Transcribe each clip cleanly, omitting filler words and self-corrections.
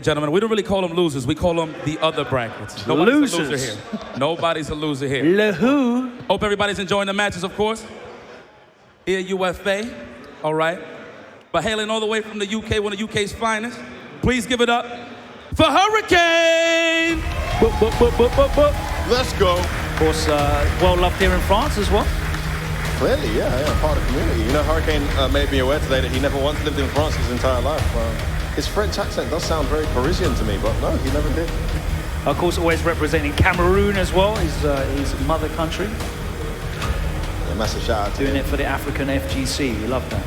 Gentlemen, we don't really call them losers. We call them the other brackets. Nobody's a loser here. Nobody's a loser here. Le who? Hope everybody's enjoying the matches, of course. Here, UFA, all right. But hailing all the way from the UK, one of the UK's finest, please give it up for Hurricane! Let's go. Of course, well loved here in France as well. Clearly, yeah, part of the community. You know, Hurricane made me aware today that he never once lived in France his entire life. His French accent does sound very Parisian to me, but no, he never did. Of course, always representing Cameroon as well, his mother country. Yeah, massive shout out to Doing him. it for the African FGC. We love that.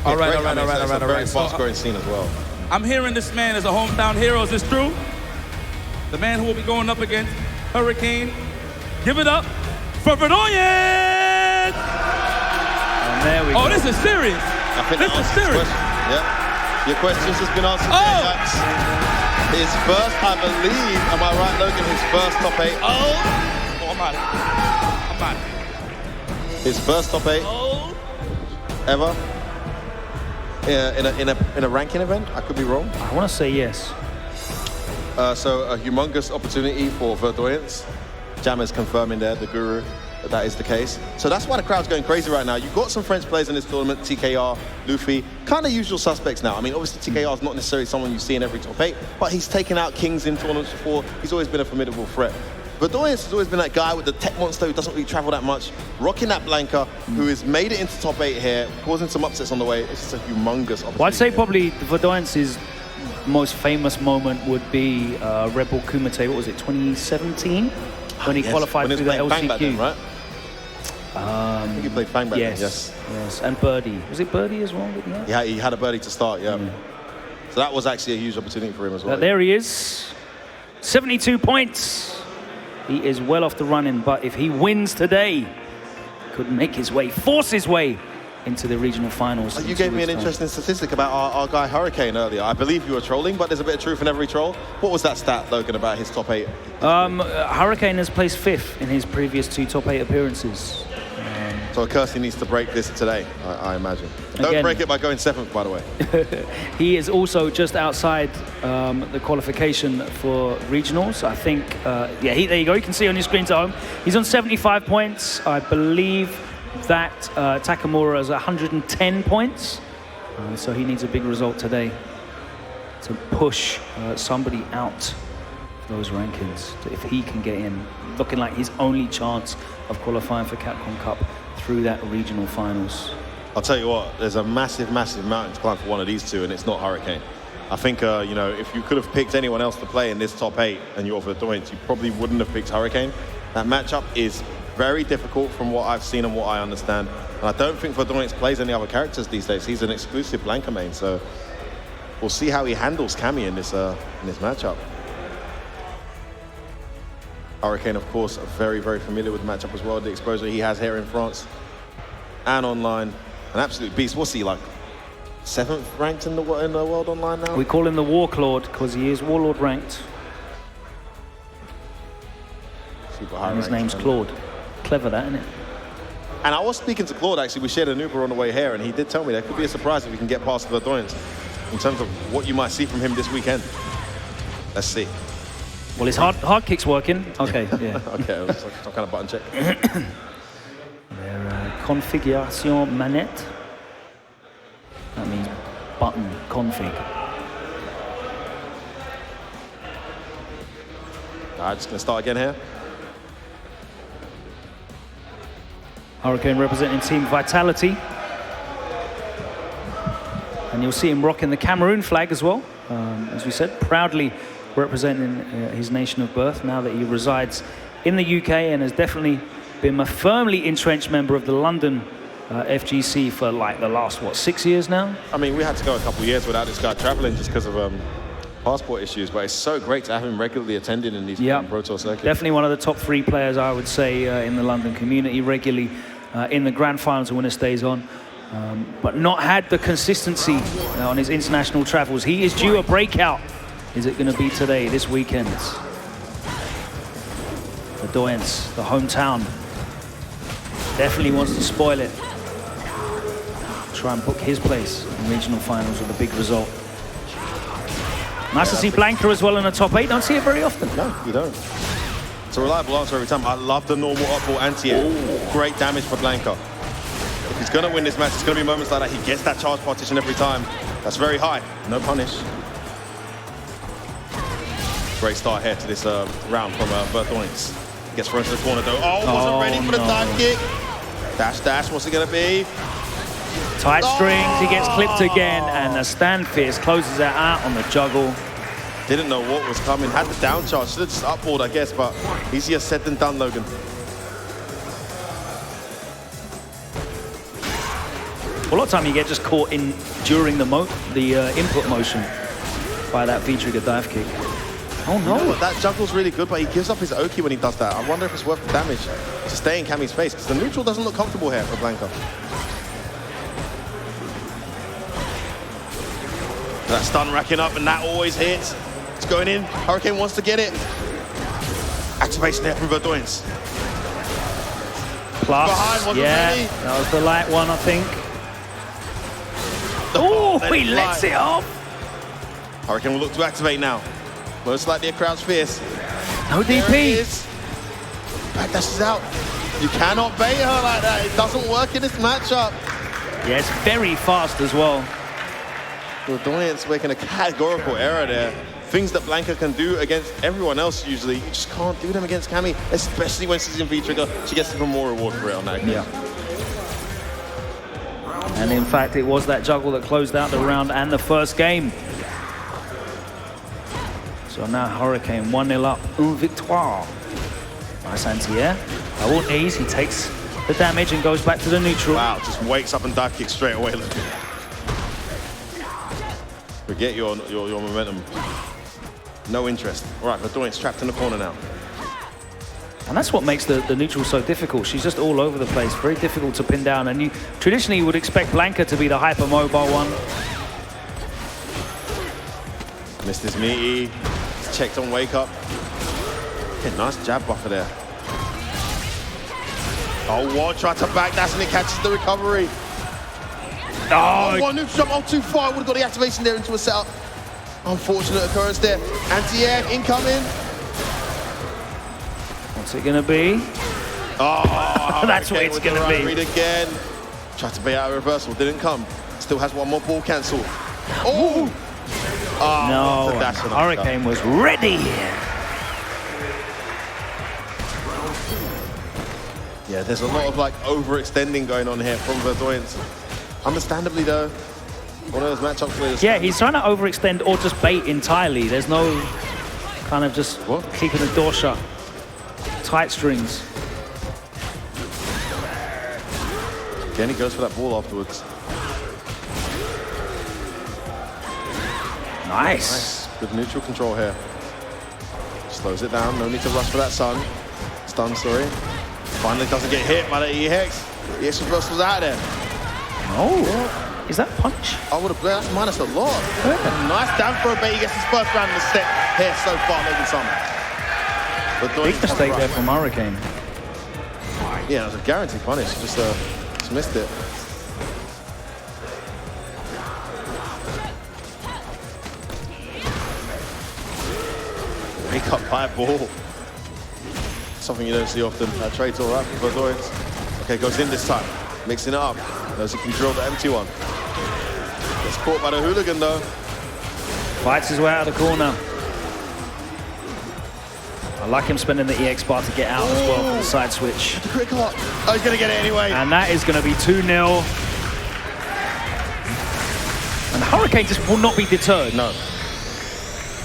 All right. It's a very fast-growing scene as well. I'm hearing this man is a hometown hero. Is this true? The man who will be going up against Hurricane. Give it up for Verdoyance! And there we go. Oh, this is serious. This is serious. Yeah. Your questions has been answered, Max. His first, I believe, am I right, Logan? His first top 8. Oh, I'm out. His first top 8 ever in a ranking event. I could be wrong. I want to say yes. So a humongous opportunity for Verdoyance. Jam is confirming there, the guru, that is the case. So that's why the crowd's going crazy right now. You've got some French players in this tournament, TKR, Luffy, kind of usual suspects now. I mean, obviously TKR is not necessarily someone you see in every top 8, but he's taken out kings in tournaments before. He's always been a formidable threat. Verdoyance has always been that guy with the tech monster who doesn't really travel that much, rocking that Blanca, who has made it into top 8 here, causing some upsets on the way. It's just a humongous opportunity. Well, I'd say probably Verdoyance's most famous moment would be Rebel Kumite, what was it, 2017? When he qualified through the LCQ. Fang back then, right? I think he played Fang back then, yes. And Birdie. Was it Birdie as well? Yeah, he had a birdie to start, yeah. So that was actually a huge opportunity for him as well. There he is. 72 points. He is well off the running, but if he wins today, could make his way, force his way into the regional finals. You gave me an interesting statistic about our guy Hurricane earlier. I believe you were trolling, but there's a bit of truth in every troll. What was that stat, Logan, about his top 8? Hurricane has placed 5th in his previous 2 top 8 appearances. So Kirsty needs to break this today, I imagine. Don't break it by going 7th, by the way. He is also just outside the qualification for regionals. I think, there you go. You can see on your screen at home. He's on 75 points. I believe that Takamura has 110 points. So he needs a big result today to push somebody out of those rankings. So if he can get in, looking like his only chance of qualifying for Capcom Cup through that regional finals. I'll tell you what, there's a massive mountain to climb for one of these two, and it's not Hurricane. I think, you know, if you could have picked anyone else to play in this top 8 and you're Verdoyance, you probably wouldn't have picked Hurricane. That matchup is very difficult from what I've seen and what I understand. And I don't think Verdoyance plays any other characters these days. He's an exclusive Blanca main, so we'll see how he handles Cammy in this matchup. Hurricane, of course, very familiar with the matchup as well. The exposure he has here in France and online. An absolute beast. What's he, like 7th ranked in the world online now? We call him the Warlord because he is Warlord ranked. Super high and his name's Claude. Clever that, isn't it? And I was speaking to Claude, actually. We shared an Uber on the way here, and he did tell me there could be a surprise if we can get past Verdoyance in terms of what you might see from him this weekend. Let's see. Well, his hard kick's working. Okay, yeah. Okay, it was some kind of button check. Their configuration manette. That means button config. Just going to start again here. Hurricane representing Team Vitality. And you'll see him rocking the Cameroon flag as well. As we said, proudly representing his nation of birth now that he resides in the UK and has definitely been a firmly entrenched member of the London FGC for like the last, 6 years now? I mean, we had to go a couple of years without this guy traveling just because of passport issues, but it's so great to have him regularly attending in these Pro Tour circuits. Definitely one of the top 3 players, I would say, in the London community, regularly in the grand finals when it stays on. But not had the consistency on his international travels. He is due a breakout. Is it going to be today, this weekend? Verdoyance, the hometown, definitely wants to spoil it. Try and book his place in regional finals with a big result. Nice to see Blanca as well in the top 8. Don't see it very often. No, you don't. It's a reliable answer every time. I love the normal up-ball anti-air. Great damage for Blanca. If he's going to win this match, it's going to be moments like that. He gets that charge partition every time. That's very high. No punish. Great start here to this round from Verdoyance. Gets thrown to the corner though. Oh, wasn't ready for the dive kick. Dash, what's it going to be? Tight strings, he gets clipped again, and the stand fierce closes it out on the juggle. Didn't know what was coming. Had the down charge. Should have just upboard, I guess, but easier said than done, Logan. A lot of time you get just caught in during the input motion by that V-trigger dive kick. Oh no! You know what? That juggle's really good, but he gives up his Oki when he does that. I wonder if it's worth the damage to stay in Cammy's face, because the neutral doesn't look comfortable here for Blanca. That stun racking up, and that always hits. It's going in. Hurricane wants to get it. Activation there from Verdoyance. Plus, Behind, wasn't yeah, ready. that was the light one, I think. Oh, he lets it off. Hurricane will look to activate now. Most likely a crowd's fierce. No DP. Backdashes out. You cannot bait her like that. It doesn't work in this matchup. Yeah, it's very fast as well. Verdoyance making a categorical error there. Things that Blanca can do against everyone else usually, you just can't do them against Cammy, especially when she's in V-trigger. She gets even more reward for it on that game. Yeah. And in fact, it was that juggle that closed out the round and the first game. So now Hurricane 1-0 up, une victoire. Nice anti-air. Double knees, he takes the damage and goes back to the neutral. Wow, just wakes up and dive kicks straight away. Forget your momentum. No interest. All right, Verdoyance trapped in the corner now. And that's what makes the neutral so difficult. She's just all over the place, very difficult to pin down. And you traditionally would expect Blanca to be the hyper-mobile one. Missed his meaty. Checked on wake up. Okay, nice jab buffer there. Oh, what? Tried to back dash and it catches the recovery. Oh, one neutral jump. Oh, too far. Would have got the activation there into a setup. Unfortunate occurrence there. Anti-air incoming. What's it gonna be? Oh, that's what it's gonna be. Read again. Tried to bait out a reversal. Didn't come. Still has one more ball cancel. Oh! No, Hurricane was ready. Yeah, there's a lot of like overextending going on here from Verdoyance. Understandably though, one of those matchups where yeah, he's trying to overextend or just bait entirely. There's no kind of just keeping the door shut. Tight strings. Again, he goes for that ball afterwards. Nice. Good neutral control here. Slows it down. No need to rush for that stun, sorry. Finally doesn't get hit by the EX. The EX reversal's out there. Oh, is that punch? I would have played. That's minus a lot. Yeah. Nice down throw bait. He gets his first round in the set here so far, Logan Summer. Big mistake there from Hurricane. Yeah, it was a guaranteed punish. Just missed it. Wake up by ball. Something you don't see often. That trade's all right for Verdoyance. Okay, goes in this time. Mixing it up. Knows he can drill the empty one. Gets caught by the hooligan though. Fights his way out of the corner. I like him spending the EX bar to get out as well for the side switch. The quick hop. Oh, he's going to get it anyway. And that is going to be 2-0. And Hurricane just will not be deterred. No.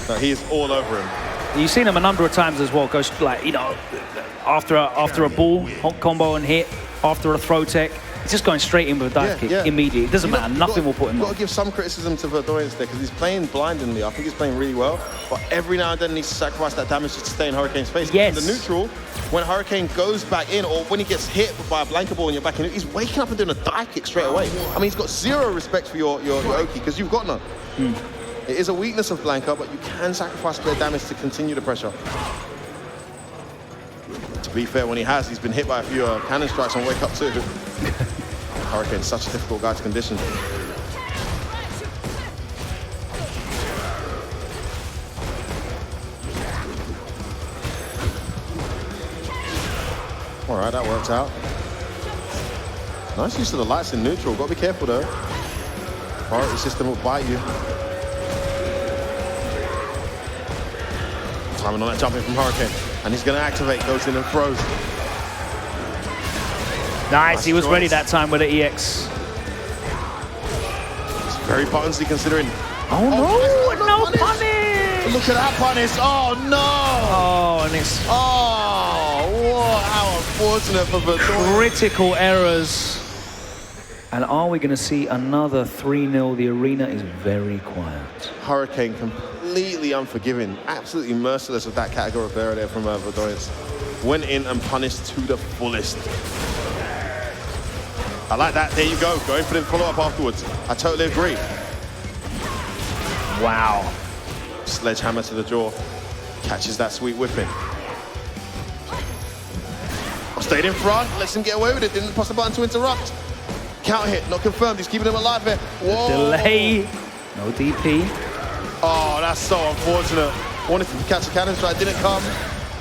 No, he is all over him. You've seen him a number of times as well. Goes like, you know, after a ball combo and hit, after a throw tech, he's just going straight in with a dive kick immediately. It doesn't matter. Nothing will put him You've on. got to give some criticism to Verdoyance there because he's playing blindingly. I think he's playing really well, but every now and then he needs to sacrifice that damage just to stay in Hurricane's face. Yes. The neutral, when Hurricane goes back in or when he gets hit by a Blanca ball and you're back in, he's waking up and doing a dive kick straight away. I mean, he's got zero respect for your Oki because you've got none. It is a weakness of Blanca, but you can sacrifice a bit of damage to continue the pressure. To be fair, when he's been hit by a few cannon strikes on wake up too. Hurricane's such a difficult guy to condition. All right, that worked out. Nice use of the lights in neutral. Got to be careful though. Priority system will bite you. Timing on that jumping from Hurricane. And he's going to activate, goes in and throws. Nice, he was ready that time with the EX. It's very buttonsy considering. Oh no, no punish! Look at that punish. Oh no! Oh, and it's how unfortunate for Verdoyance. critical errors. And are we going to see another 3-0? The arena is very quiet. Hurricane completely unforgiving, absolutely merciless with that category of error there from Verdoyance. Went in and punished to the fullest. I like that. There you go. Going for the follow-up afterwards. I totally agree. Wow. Sledgehammer to the jaw. Catches that sweet whipping. Stayed in front. Lets him get away with it. Didn't press the button to interrupt. Counter hit. Not confirmed. He's keeping him alive here. Whoa. Delay. No DP. Oh, that's so unfortunate. Wanted to catch a cannon strike. Didn't come.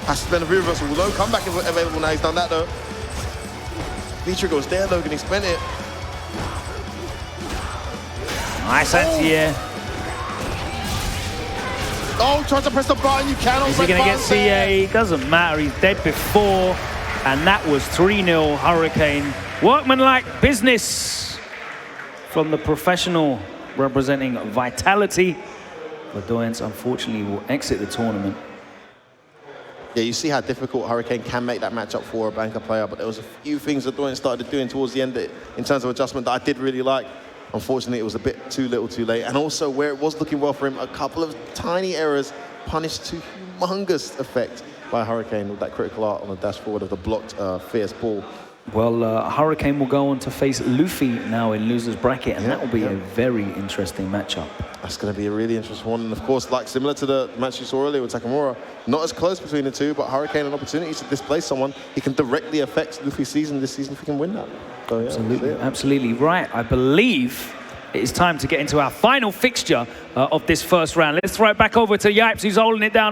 Has to spend a reversal. No comeback available now. He's done that though. V-trigger was there, Logan. He spent it. Nice anti-air. Oh, tries to press the button. You cannot. Is he going to get CA? Doesn't matter. He's dead before. And that was 3-0 Hurricane. Workmanlike business from the professional representing Vitality. Verdoyance, unfortunately, will exit the tournament. Yeah, you see how difficult Hurricane can make that matchup for a banker player, but there was a few things that Verdoyance started doing towards the end in terms of adjustment that I did really like. Unfortunately, it was a bit too little too late. And also, where it was looking well for him, a couple of tiny errors punished to humongous effect by Hurricane with that critical art on the dash forward of the blocked fierce ball. Well, Hurricane will go on to face Luffy now in loser's bracket, and that will be a very interesting matchup. That's going to be a really interesting one. And of course, like similar to the match you saw earlier with Takamura, not as close between the two, but Hurricane an opportunity to displace someone. He can directly affect Luffy's season this season if he can win that. So, yeah, absolutely, absolutely right. I believe it is time to get into our final fixture of this first round. Let's throw it back over to Yipes, who's holding it down on